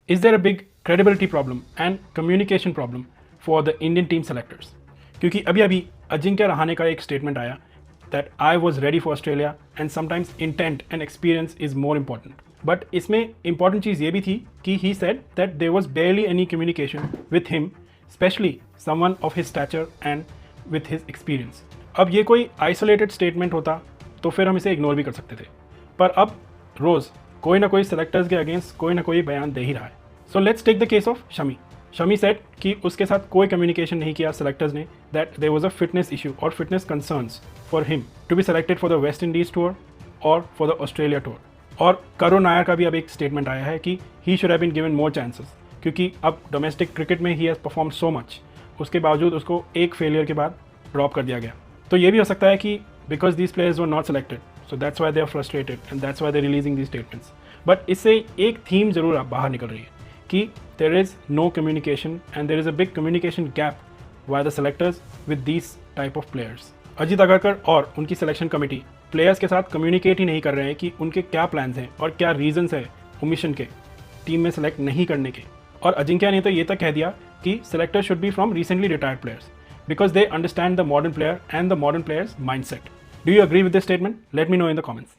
Is there a big credibility problem and communication problem for the Indian team selectors? क्योंकि अभी अभी अजिंक्य रहाणे का एक स्टेटमेंट आया that I was ready for Australia and sometimes intent and experience is more important. But इसमें important चीज़ ये भी थी कि he said that there was barely any communication with him, especially someone of his stature and with his experience. अब ये कोई isolated statement होता तो फिर हम इसे इग्नोर भी कर सकते थे, पर अब रोज़ कोई ना कोई सेलेक्टर्स के अगेंस्ट कोई ना कोई बयान दे ही रहा है. So let's take the case of Shami. Shami said कि उसके साथ कोई कम्युनिकेशन नहीं किया सेलेक्टर्स ने, that there was a fitness issue और fitness concerns for him to be selected for the West Indies tour और फॉर द ऑस्ट्रेलिया टूर. और करुण नायर का भी अब एक स्टेटमेंट आया है कि he should have been given more chances, क्योंकि अब डोमेस्टिक क्रिकेट में he has perform so much, उसके बावजूद उसको एक फेलियर के बाद ड्रॉप कर दिया गया. तो ये भी हो सकता है कि because these players were not selected, so that's why they are frustrated and that's why they releasing these statements. But इससे एक थीम ज़रूर अब बाहर निकल रही है कि there is no communication and there is a big communication gap by the selectors with these type of players. Ajit Agarkar और उनकी सिलेक्शन कमेटी प्लेयर्स के साथ कम्युनिकेट ही नहीं कर रहे हैं कि उनके क्या प्लान्स हैं और क्या रीजंस है ओमिशन के टीम में सेलेक्ट नहीं करने के. और अजिंक्य ने तो ये तक कह दिया कि selector should be from recently retired players because they understand the modern player and the modern players mindset. Do you agree with this statement? Let me know in the comments.